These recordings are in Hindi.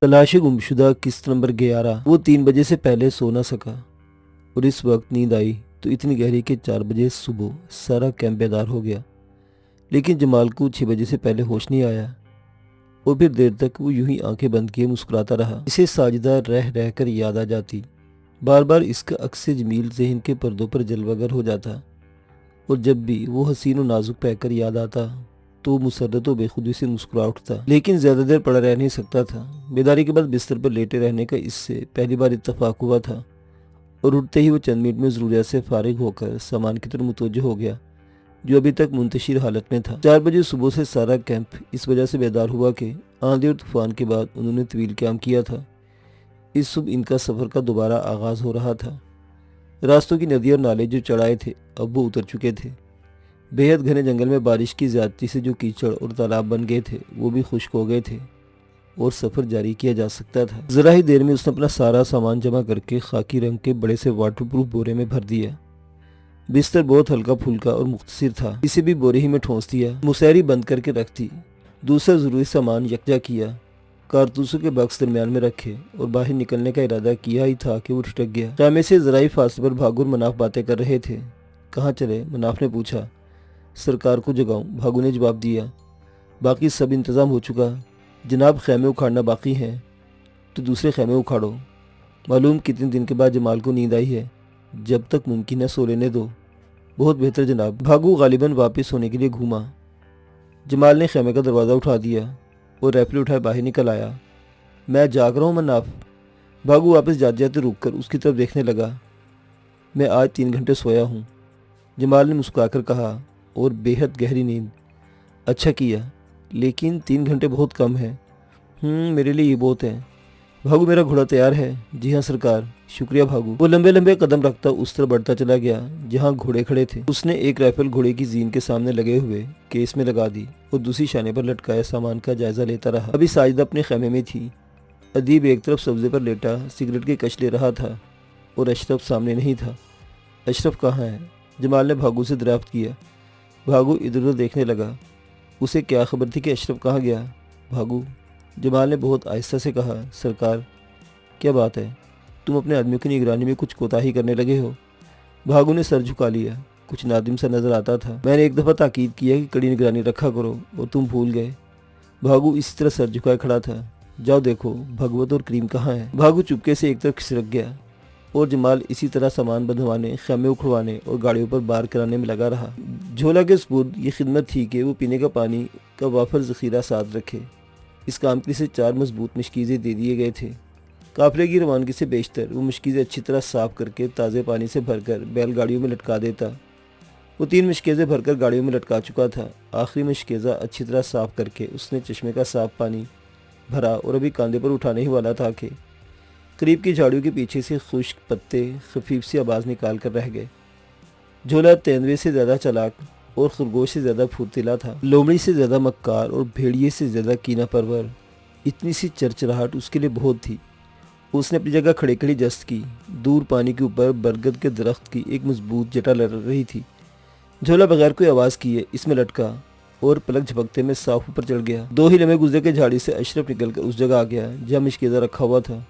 तलाशी गुमशुदा किस्त नंबर 11। वो 3 बजे से पहले सो ना सका और इस वक्त नींद आई तो इतनी गहरी कि 4 बजे सुबह सारा कैंप बेदार हो गया। लेकिन जमाल को 6 बजे से पहले होश नहीं आया और फिर देर तक वो यूं ही आंखें बंद किए मुस्कुराता रहा। इसे साजिदा रह रह कर याद आ जाती। बार बार इसका अक्स जमील ज़हन के पर्दों पर जलवागर हो जाता और जब भी वो हसीन और नाजुक पैकर याद आता तो वो मुसर्रत और बेखुदी से मुस्कुरा उठता। लेकिन ज़्यादा देर पड़ा रह नहीं सकता था। बेदारी के बाद बिस्तर पर लेटे रहने का इससे पहली बार इत्तफाक हुआ था और उठते ही वो चंद मिनट में ज़रूरियात से फारिग होकर सामान की तरफ मुतवज्जो हो गया जो अभी तक मुंतशिर हालत में था। 4 बजे सुबह से सारा कैंप इस वजह से बेदार हुआ कि आंधी और तूफान के बाद उन्होंने तवील क़याम किया था। इस सुबह इनका सफ़र का दोबारा आगाज़ हो रहा था। रास्तों की नदी और नाले जो चढ़ाए थे अब वो उतर चुके थे। बेहद घने जंगल में बारिश की ज़्यादती से जो कीचड़ और तालाब बन गए थे वो भी खुश्क हो गए थे और सफ़र जारी किया जा सकता था। ज़रा ही देर में उसने अपना सारा सामान जमा करके खाकी रंग के बड़े से वाटरप्रूफ बोरे में भर दिया। बिस्तर बहुत हल्का फुल्का और मुख्तसर था। इसे भी बोरे ही में ठोंस दिया, मुसहरी बंद करके रख दी। दूसरा ज़रूरी सामान यकजा किया, कारतूसों के बक्स दरमियान में रखे और बाहर निकलने का इरादा किया ही था कि वो ठिठक गया। खामे से ज़राई फासले पर भागू और मनाफ बातें कर रहे थे। कहाँ चले? मनाफ ने पूछा। सरकार को जगाऊं, भागू ने जवाब दिया। बाकी सब इंतज़ाम हो चुका जनाब, खैमे उखाड़ना बाकी है तो दूसरे खैमे उखाड़ो। मालूम कितने दिन के बाद जमाल को नींद आई है, जब तक मुमकिन है सो लेने दो। बहुत बेहतर जनाब। भागू गालिबन वापस सोने के लिए घूमा। जमाल ने खैमे का दरवाज़ा उठा दिया और राइफल उठाए बाहर निकल आया। मैं जाग रहा हूँ मन्नाफ। भागू वापस जाते जाते रुक कर उसकी तरफ देखने लगा। मैं आज 3 घंटे सोया हूँ, जमाल ने मुस्कुराकर कहा, और बेहद गहरी नींद। अच्छा किया, लेकिन 3 घंटे बहुत कम है। मेरे लिए ये बहुत है। भागू, मेरा घोड़ा तैयार है। जी हाँ सरकार। शुक्रिया भागू। वो लंबे लंबे कदम रखता उस तरफ बढ़ता चला गया जहाँ घोड़े खड़े थे। उसने एक राइफल घोड़े की जीन के सामने लगे हुए केस में लगा दी और दूसरी शाने पर लटकाया सामान का जायजा लेता रहा। अभी साजिदा अपने खेमे में थी। अदीब एक तरफ सब्जे पर लेटा सिगरेट की कश ले रहा था और अशरफ सामने नहीं था। अशरफ कहाँ है? जमाल ने भागू से दरियाफ्त किया। भागू इधर उधर देखने लगा। उसे क्या खबर थी कि अशरफ कहाँ गया? भागू, जमाल ने बहुत आहिस्ता से कहा। सरकार, क्या बात है? तुम अपने आदमियों की निगरानी में कुछ कोताही करने लगे हो? भागू ने सर झुका लिया, कुछ नादिम सा नजर आता था। मैंने एक दफ़ा ताकीद किया कि कड़ी निगरानी रखा करो और तुम भूल गए। भागू इस तरह सर झुकाए खड़ा था। जाओ देखो भगवत और करीम कहाँ है। भागू चुपके से एक तरफ खिसक गया और जमाल इसी तरह सामान बंधवाने, खैमे उखड़वाने और गाड़ियों पर बार कराने में लगा रहा। झोला के सुपुर्द ये खिदमत थी कि वो पीने का पानी का वाफर ज़ख़ीरा साथ रखे। इस काम के लिए से 4 मजबूत मशकीज़ें दे दिए गए थे। काफिले की रवानगी से बेशतर वो मशकीज़ें अच्छी तरह साफ़ करके ताज़े पानी से भरकर बैलगाड़ियों में लटका देता। वो 3 मशकीज़ें भरकर गाड़ियों में लटका चुका था। आखिरी मशकीज़ा अच्छी तरह साफ़ करके उसने चश्मे का साफ़ पानी भरा और अभी कंधे पर उठाने ही वाला था कि करीब की झाड़ियों के पीछे से खुश्क पत्ते खफीफ सी आवाज़ निकाल कर रह गए। झोला तेंदुए से ज़्यादा चालाक और खरगोश से ज़्यादा फुर्तीला था, लोमड़ी से ज़्यादा मक्कार और भेड़िए से ज़्यादा कीना परवर। इतनी सी चरचराहट उसके लिए बहुत थी। उसने अपनी जगह खड़े खड़ी जस्त की। दूर पानी के ऊपर बरगद के दरख्त की एक मजबूत जटा लड़ रही थी। झोला बगैर कोई आवाज़ किए इसमें लटका और पलक झपकते में साफ ऊपर चढ़ गया। 2 ही लम्हे गुजरे के झाड़ी से अशरफ निकलकर उस जगह आ गया जहाँ मशकीज़ा रखा हुआ था।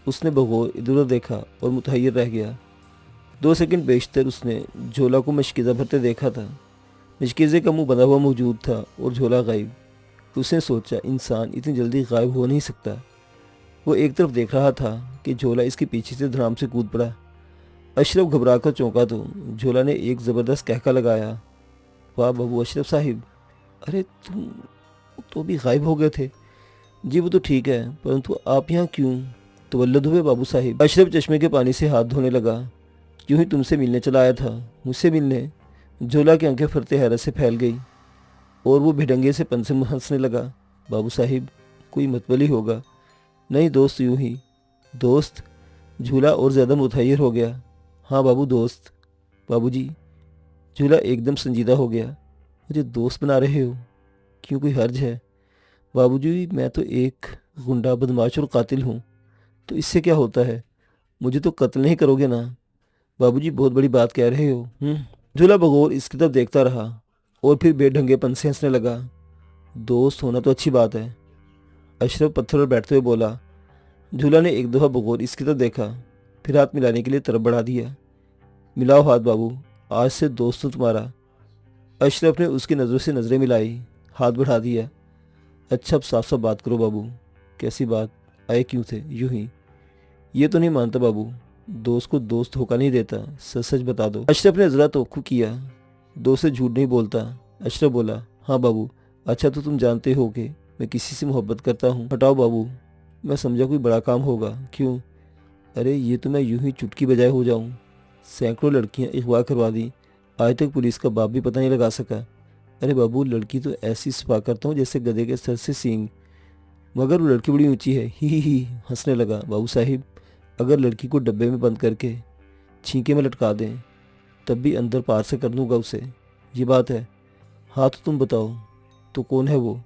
उसने बगौर इधर उधर देखा और मुतहय्यर रह गया। 2 सेकंड बेशतर उसने झोला को मशकीज़ा भरते देखा था। मशकीज़े का मुंह बंधा हुआ मौजूद था और झोला गायब। उसने सोचा इंसान इतनी जल्दी गायब हो नहीं सकता। वो एक तरफ देख रहा था कि झोला इसके पीछे से धड़ाम से कूद पड़ा। अशरफ घबरा कर चौंका तो झोला ने एक ज़बरदस्त कहका लगाया। वाह बाबू अशरफ साहिब, अरे तुम तो भी गायब हो गए थे। जी वो तो ठीक है, परंतु आप यहाँ क्यों? तवल्लुद हुए बाबू साहिब। अशरफ चश्मे के पानी से हाथ धोने लगा। यूं ही तुमसे मिलने चला आया था। मुझसे मिलने? झोला की आंखें फरते हैरत से फैल गई और वो भिडंगे से पन से हंसने लगा। बाबू साहिब, कोई मतबली होगा। नहीं दोस्त, यूं ही। दोस्त? झूला और ज़्यादा मुतहय्यर हो गया। हाँ बाबू, दोस्त। बाबूजी। झूला एकदम संजीदा हो गया। मुझे दोस्त बना रहे हो? क्यों, कोई हर्ज है? बाबूजी, मैं तो एक गुंडा, बदमाश और कातिल हूँ, तो इससे क्या होता है? मुझे तो कत्ल नहीं करोगे ना? बाबूजी, बहुत बड़ी बात कह रहे हो। झूला बगौर इसकी तरफ देखता रहा और फिर बेढंगेपन से हंसने लगा। दोस्त होना तो अच्छी बात है, अशरफ पत्थर पर बैठते हुए बोला। झूला ने एक दफ़ा बगौर इसकी तरफ देखा, फिर हाथ मिलाने के लिए तरफ बढ़ा दिया। मिलाओ हाथ बाबू, आज से दोस्त हूँ तुम्हारा। अशरफ ने उसकी नज़रों से नज़रें मिलाई, हाथ बढ़ा दिया। अच्छा अब साफ साफ बात करो बाबू। कैसी बात? आए क्यों थे? यूं ही। ये तो नहीं मानता बाबू, दोस्त को दोस्त धोखा नहीं देता, सच सच बता दो। अशरफ ने ज़रा तवक्कुफ किया। दोस्त से झूठ नहीं बोलता। अशरफ बोला, हाँ बाबू। अच्छा तो तुम जानते हो कि मैं किसी से मोहब्बत करता हूँ। हटाओ बाबू, मैं समझा कोई बड़ा काम होगा। क्यों? अरे ये तो मैं यूं ही चुटकी बजाए हो जाऊं। सैकड़ों लड़कियां अगवा करवा दी, आज तक पुलिस का बाप भी पता नहीं लगा सका। अरे बाबू, लड़की तो ऐसी सफा करता हूँ जैसे गधे के सर से सींग, मगर वो लड़की बड़ी ऊंची है। ही हंसने लगा। बाबू साहिब, अगर लड़की को डब्बे में बंद करके छींके में लटका दें तब भी अंदर पार से कर दूंगा उसे। ये बात है। हाँ तो तुम बताओ, तो कौन है वो?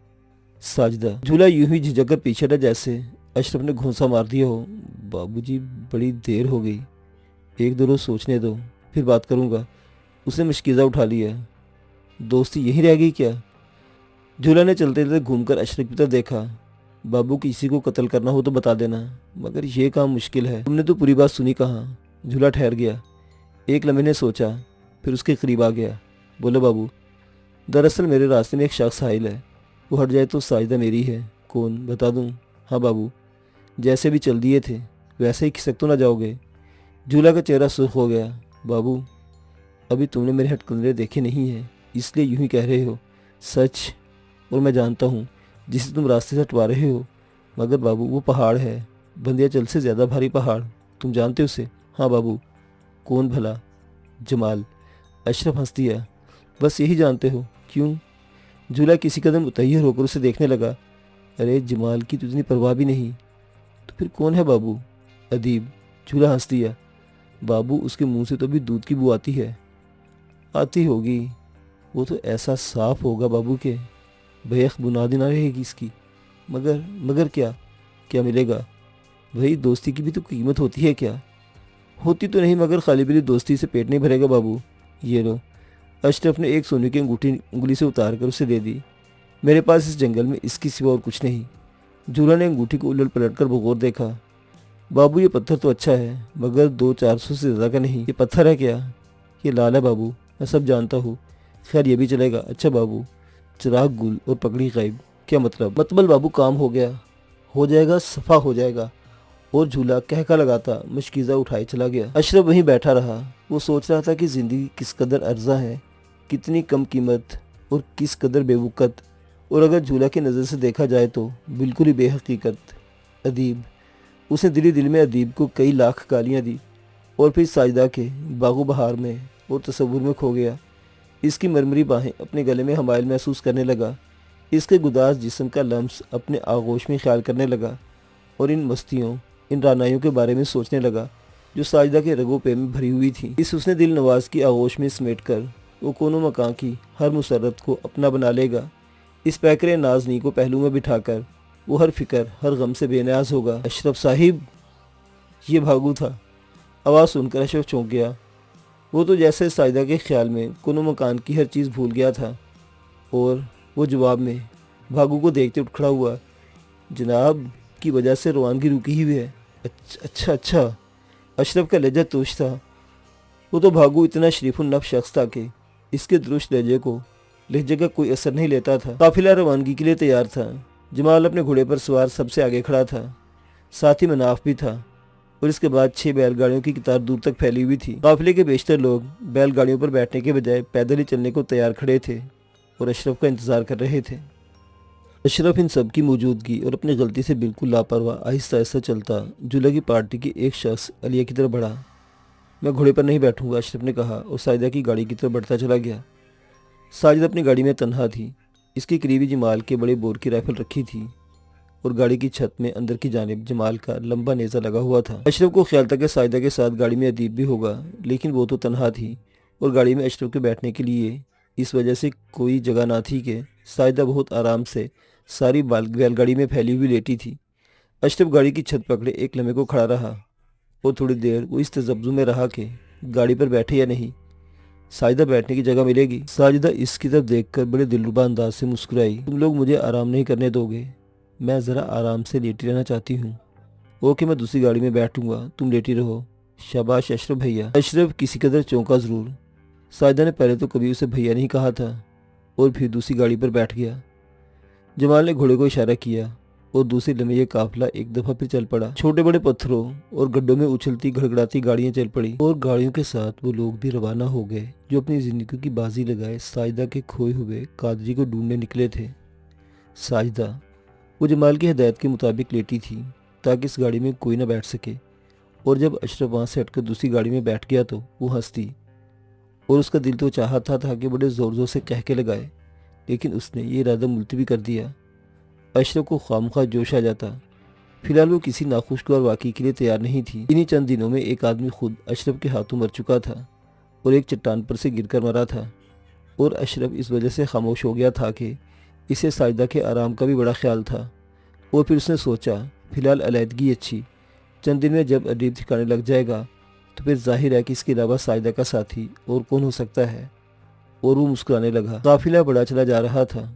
साजिदा। झूला यूं ही झिझक कर पीछे हटा जैसे अशरफ ने घूंसा मार दिया हो। बाबूजी बड़ी देर हो गई, एक दो रोज सोचने दो, फिर बात करूंगा। उसने मुश्किज़ा उठा लिया। दोस्ती यहीं रह गई क्या? झूला ने चलते चलते घूमकर अशरफ की तरफ देखा। बाबू किसी को कत्ल करना हो तो बता देना, मगर यह काम मुश्किल है। तुमने तो पूरी बात सुनी कहाँ? झूला ठहर गया, एक लम्हे ने सोचा, फिर उसके करीब आ गया। बोलो बाबू, दरअसल मेरे रास्ते में एक शख्स हाइल है, वो हट जाए तो साजिदा मेरी है। कौन? बता दूं? हाँ बाबू, जैसे भी चल दिए थे वैसे ही खिसक तो ना जाओगे? झूला का चेहरा सुर्ख हो गया। बाबू, अभी तुमने मेरे हथकंडे देखे नहीं हैं, इसलिए यूं ही कह रहे हो। सच, और मैं जानता हूँ जिसे तुम रास्ते से हटवा रहे हो, मगर बाबू वो पहाड़ है, बंदियाचल से ज़्यादा भारी पहाड़। तुम जानते हो उसे? हाँ बाबू। कौन भला? जमाल। अशरफ हंस दिया। बस यही जानते हो? क्यों? झूला किसी कदम मुतैयर होकर उसे देखने लगा। अरे जमाल की तो इतनी परवाह भी नहीं, तो फिर कौन है बाबू? अदीब। झूला हंस दिया। बाबू, उसके मुंह से तो अभी दूध की बू आती है। आती होगी, वो तो ऐसा साफ होगा बाबू के बेख बुनियादी ना रहेगी इसकी। मगर क्या? क्या मिलेगा? वही दोस्ती की भी तो कीमत होती है क्या? होती तो नहीं, मगर खाली पीली दोस्ती से पेट नहीं भरेगा बाबू। ये लो। अशरफ ने एक सोने की अंगूठी उंगली से उतार कर उसे दे दी। मेरे पास इस जंगल में इसकी सिवा और कुछ नहीं। झूला ने अंगूठी को उलट पलट कर बगौर देखा। बाबू ये पत्थर तो अच्छा है, मगर 200-400 से ज़्यादा का नहीं। ये पत्थर है क्या? ये लाल है बाबू, मैं सब जानता हूँ। खैर ये भी चलेगा। अच्छा बाबू, चिराग गुल और पगड़ी गायब, क्या मतलब? मतलब बाबू काम हो गया, हो जाएगा, सफा हो जाएगा। और झूला कहका लगाता मुश्किज़ा उठाए चला गया। अशरफ वहीं बैठा रहा। वो सोच रहा था कि ज़िंदगी किस कदर अर्जा है, कितनी कम कीमत और किस कदर बेवकत, और अगर झूला की नज़र से देखा जाए तो बिल्कुल ही बेहकीकत। अदीब। उसने दिली दिल में अदीब को कई लाख गालियाँ दी, और फिर साजिदा के बागो बहार में और तसव्वुर में खो गया। इसकी मरमरी बाहें अपने गले में हमायल महसूस करने लगा। इसके गुदास जिस्म का लम्स अपने आगोश में ख्याल करने लगा, और इन मस्तियों, इन रानाइयों के बारे में सोचने लगा जो साजिदा के रगों पे में भरी हुई थी। इस उसने दिल नवाज की आगोश में समेट कर वो कोनों मकान की हर मुसरत को अपना बना लेगा। इस पैकरे नाजनी को पहलू में बिठाकर वो हर फिक्र, हर गम से बेनियाज होगा। अशरफ साहिब। ये भागू था। आवाज़ सुनकर अशरफ चौंक गया। वो तो जैसे साजिदा के ख्याल में कोनों मकान की हर चीज़ भूल गया था, और वो जवाब में भागू को देखते उठ खड़ा हुआ। जनाब की वजह से रवानगी रुकी ही हुई है। अच्छा। अशरफ का लहजा तोश था। वो तो भागू इतना शरीफुल नफ्स शख्स था कि इसके दुरुस्त लहजे का कोई असर नहीं लेता था। काफिला रवानगी के लिए तैयार था। जमाल अपने घोड़े पर सवार सबसे आगे खड़ा था, साथ ही मनाफ भी था, और इसके बाद 6 बैलगाड़ियों की कतार दूर तक फैली हुई थी। काफिले के बेशतर लोग बैलगाड़ियों पर बैठने के बजाय पैदल ही चलने को तैयार खड़े थे और अशरफ का इंतजार कर रहे थे। अशरफ इन सब की मौजूदगी और अपनी गलती से बिल्कुल लापरवाह आहिस्ता आहिस्ता चलता जुला की पार्टी के एक शख्स अलिया की तरफ बढ़ा। मैं घोड़े पर नहीं बैठूंगा, अशरफ ने कहा, और साजिदा की गाड़ी की तरफ बढ़ता चला गया। साजिदा अपनी गाड़ी में तन्हा थी। इसके करीबी जमाल के बड़े बोर की राइफल रखी थी, और गाड़ी की छत में अंदर की जानिब जमाल का लंबा नेज़ा लगा हुआ था। अशरफ को ख्याल था कि साजिदा के साथ गाड़ी में अदीब भी होगा, लेकिन वो तो तन्हा थी, और गाड़ी में अशरफ के बैठने के लिए इस वजह से कोई जगह ना थी कि साजिदा बहुत आराम से सारी बैलगाड़ी में फैली हुई लेटी थी। अशरफ गाड़ी की छत पकड़े एक लम्हे को खड़ा रहा, और थोड़ी देर वो इस तजब्जुम में रहा कि गाड़ी पर बैठे या नहीं, साजिदा बैठने की जगह मिलेगी। साजिदा इसकी तरफ देखकर बड़े दिलरुबा अंदाज से मुस्कुराई। तुम लोग मुझे आराम नहीं करने दोगे? मैं ज़रा आराम से लेटी रहना चाहती हूँ। ओके, मैं दूसरी गाड़ी में बैठूंगा, तुम लेटी रहो। शाबाश अशरफ भैया। अशरफ किसी कदर चौंका ज़रूर। साजिदा ने पहले तो कभी उसे भैया नहीं कहा था और फिर दूसरी गाड़ी पर बैठ गया। जमाल ने घोड़े को इशारा किया और दूसरे लम्हे ये काफिला एक दफा फिर चल पड़ा। छोटे बड़े पत्थरों और गड्ढों में उछलती घड़घड़ाती गाड़ियां चल पड़ी और गाड़ियों के साथ वो लोग भी रवाना हो गए जो अपनी जिंदगी की बाजी लगाए साजिदा के खोए हुए कादरी को ढूंढने निकले थे। साजिदा वो जमाल की हिदायत के मुताबिक लेटी थी ताकि इस गाड़ी में कोई ना बैठ सके, और जब अशरफ वहाँ से हटकर दूसरी गाड़ी में बैठ गया तो वो हंसती और उसका दिल तो चाहता था कि बड़े ज़ोर ज़ोर से कह के लगाए, लेकिन उसने ये इरादा मुलतवी कर दिया। अशरफ को खामखा जोश आ जाता। फिलहाल वो किसी नाखुशगवार वाक़ई के लिए तैयार नहीं थी। इन्हीं चंद दिनों में एक आदमी खुद अशरफ के हाथों मर चुका था और एक चट्टान पर से गिरकर मरा था, और अशरफ इस वजह से खामोश हो गया था कि इसे साजिदा के आराम का भी बड़ा ख्याल था। और फिर उसने सोचा फिलहाल अलहदगी अच्छी, चंद दिन में जब अजीब ठिकाने लग जाएगा तो फिर जाहिर है कि इसके अलावा साजिदा का साथी और कौन हो सकता है। और वो मुस्कुराने लगा। काफिला बड़ा चला जा रहा था।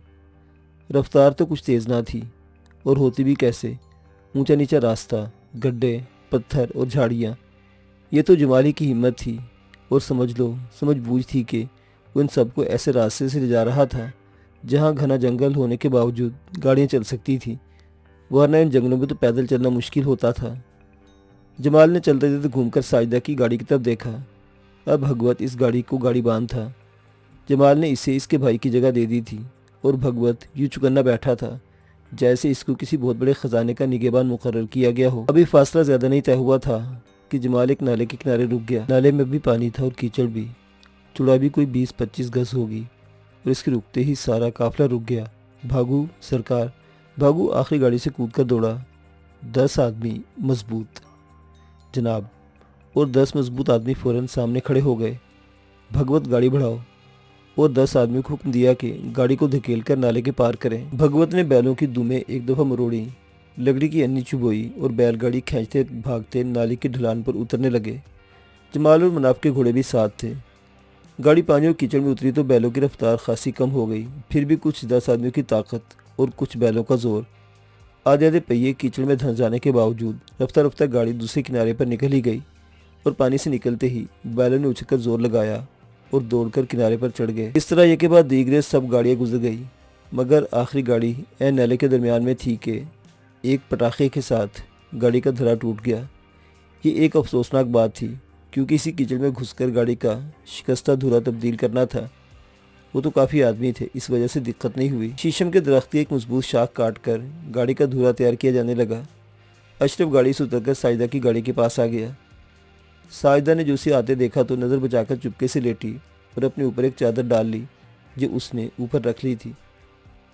रफ्तार तो कुछ तेज़ ना थी और होती भी कैसे, ऊंचा नीचा रास्ता, गड्ढे, पत्थर और झाड़ियाँ, ये तो जुमाली की हिम्मत थी और समझ लो समझ बूझ थी कि वो इन सबको ऐसे रास्ते से ले जा रहा था जहाँ घना जंगल होने के बावजूद गाड़ियाँ चल सकती थी, वरना इन जंगलों में तो पैदल चलना मुश्किल होता था। जमाल ने चलते चलते घूमकर साजिदा की गाड़ी की तरफ देखा। अब भगवत इस गाड़ी को गाड़ी बांध था। जमाल ने इसे इसके भाई की जगह दे दी थी और भगवत यूं चुकन्ना बैठा था जैसे इसको किसी बहुत बड़े खजाने का निगहबान मुकर्रर किया गया हो। अभी फासला ज़्यादा नहीं तय हुआ था कि जमाल एक नाले के किनारे रुक गया। नाले में भी पानी था और कीचड़ भी। चौड़ाई भी कोई 20-25 गज होगी और इसके रुकते ही सारा काफिला रुक गया। भागू सरकार, भागू आखिरी गाड़ी से कूद कर दौड़ा। 10 आदमी मजबूत जनाब, और 10 मजबूत आदमी फौरन सामने खड़े हो गए। भगवत गाड़ी बढ़ाओ, और 10 आदमी को हुक्म दिया कि गाड़ी को धकेल कर नाले के पार करें। भगवत ने बैलों की दुमें एक दफ़ा मरोड़ी, लकड़ी की अन्नी चुबोई और बैलगाड़ी खींचते भागते नाले की ढलान पर उतरने लगे। जमाल और मनाफ के घोड़े भी साथ थे। गाड़ी पानी और कीचड़ में उतरी तो बैलों की रफ्तार खासी कम हो गई। फिर भी कुछ 10 आदमियों की ताकत और कुछ बैलों का जोर, आधे आधे पहिए कीचड़ में धंस जाने के बावजूद रफ्ता रफ्ता गाड़ी दूसरे किनारे पर निकल ही गई, और पानी से निकलते ही बैलों ने उछलकर जोर लगाया और दौड़कर किनारे पर चढ़ गए। इस तरह एक के बाद दीगरे सब गाड़ियां गुजर गई, मगर आखिरी गाड़ी ऐन नाले के दरमियान में थी कि एक पटाखे के साथ गाड़ी का धरा टूट गया। ये एक अफसोसनाक बात थी, क्योंकि इसी कीचड़ में घुसकर गाड़ी का शिकस्ता धुरा तब्दील करना था। वो तो काफ़ी आदमी थे, इस वजह से दिक्कत नहीं हुई। शीशम के दरख्त की एक मजबूत शाख काट कर गाड़ी का धुरा तैयार किया जाने लगा। अशरफ गाड़ी से उतरकर साजिदा की गाड़ी के पास आ गया। साजिदा ने जो उसे आते देखा तो नज़र बचाकर चुपके से लेटी और अपने ऊपर एक चादर डाल ली जो उसने ऊपर रख ली थी।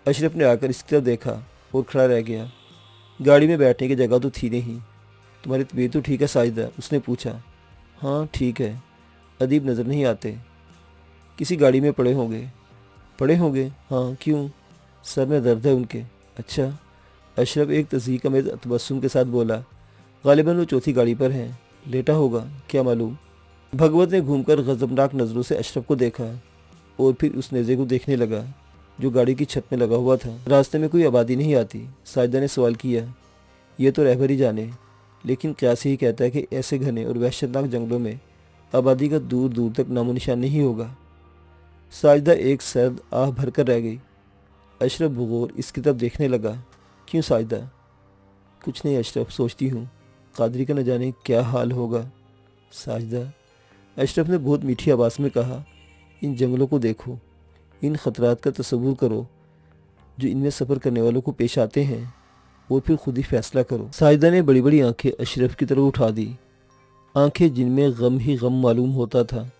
अशरफ ने आकर इसकी तरफ देखा और खड़ा रह गया। गाड़ी में बैठने की जगह तो थी नहीं। तुम्हारी तबीयत तो ठीक है साजिदा? उसने पूछा। हाँ ठीक है। अदीब नज़र नहीं आते। किसी गाड़ी में पड़े होंगे। पड़े होंगे? हाँ, क्यों? सर में दर्द है उनके। अच्छा। अशरफ एक तज़हीक में तबस्सुम के साथ बोला। गालिबन वो चौथी गाड़ी पर हैं। लेटा होगा, क्या मालूम। भगवत ने घूमकर गज़बनाक नज़रों से अशरफ को देखा और फिर उस नेज़े को देखने लगा जो गाड़ी की छत में लगा हुआ था। रास्ते में कोई आबादी नहीं आती? साजिदा ने सवाल किया। ये तो रहबर ही जाने, लेकिन क़यास ही कहता है कि ऐसे घने और वहशतनाक जंगलों में आबादी का दूर दूर तक नामो निशान नहीं होगा। साजिदा एक सर्द आह भरकर रह गई। अशरफ बगौर इसकी तरफ देखने लगा। क्यों साजिदा? कुछ नहीं अशरफ, सोचती हूँ कादरी का न जाने क्या हाल होगा। साजिदा, अशरफ ने बहुत मीठी आवाज़ में कहा, इन जंगलों को देखो, इन ख़तरात का तसव्वुर करो जो इनमें सफ़र करने वालों को पेश आते हैं, और फिर खुद ही फैसला करो। साजिदा ने बड़ी बड़ी आंखें अशरफ की तरफ उठा दी, आंखें जिनमें गम ही गम मालूम होता था,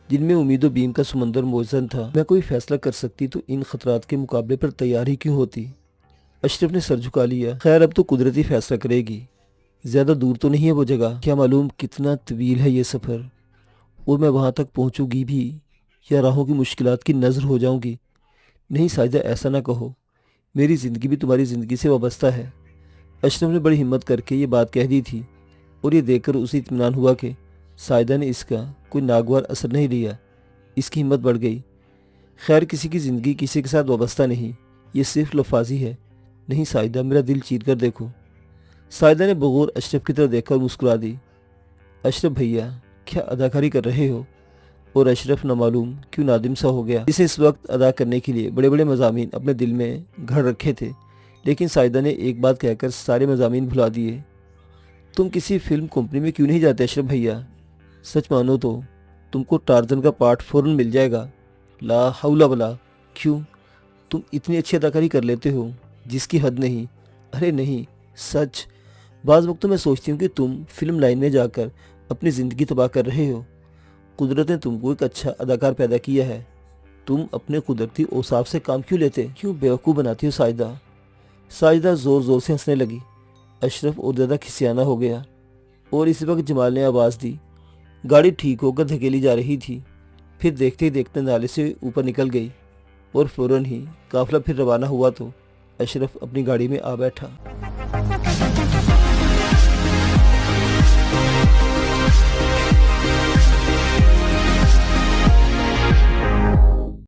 जिनमें उम्मीद व बीम का समंदर मौजूद था। मैं कोई फैसला कर सकती तो इन खतरात के मुकाबले पर तैयार ही क्यों होती? अशरफ ने सर झुका लिया। खैर, अब तो कुदरती फैसला करेगी। ज़्यादा दूर तो नहीं है वो जगह। क्या मालूम कितना तवील है ये सफ़र, और मैं वहाँ तक पहुँचूँगी भी या राहों की मुश्किलात की नज़र हो जाऊँगी। नहीं साजिदा, ऐसा ना कहो, मेरी ज़िंदगी भी तुम्हारी ज़िंदगी से वाबस्ता है। अशरफ ने बड़ी हिम्मत करके ये बात कह दी थी, और ये देखकर उसे इत्मीनान हुआ कि साजिदा ने इसका कोई नागवार असर नहीं लिया। इसकी हिम्मत बढ़ गई। खैर, किसी की ज़िंदगी किसी के साथ वाबस्ता नहीं, ये सिर्फ लफाजी है। नहीं साजिदा, मेरा दिल चीर कर देखो। साजिदा ने बगौर अशरफ की तरफ देखकर मुस्कुरा दी। अशरफ भैया, क्या अदाकारी कर रहे हो? और अशरफ नामालूम क्यों नादिम सा हो गया। इसे इस वक्त अदा करने के लिए बड़े बड़े मज़ामीन अपने दिल में घर रखे थे, लेकिन साजिदा ने एक बात कहकर सारे मज़ामीन भुला दिए। तुम किसी फिल्म कंपनी में क्यों नहीं जाते अशरफ भैया? सच मानो तो तुमको टार्जन का पार्ट फ़ौरन मिल जाएगा। ला हौला वला। क्यों, तुम इतनी अच्छी अदाकारी कर लेते हो जिसकी हद नहीं। अरे नहीं, सच। बाज़ वक्त तो मैं सोचती हूँ कि तुम फिल्म लाइन में जाकर अपनी ज़िंदगी तबाह कर रहे हो। कुदरत ने तुमको एक अच्छा अदाकार पैदा किया है, तुम अपने कुदरती औसाफ से काम क्यों लेते? क्यों बेवकूफ़ बनाती हो साजिदा? साजिदा ज़ोर ज़ोर से हंसने लगी। अशरफ और ज़्यादा खिसियाना हो गया और इसी वक्त जमाल ने आवाज़ दी। गाड़ी ठीक होकर धकेली जा रही थी, फिर देखते ही देखते नाले से ऊपर निकल गई और फ़ौरन ही काफ़िला फिर रवाना हुआ तो अशरफ अपनी गाड़ी में आ बैठा।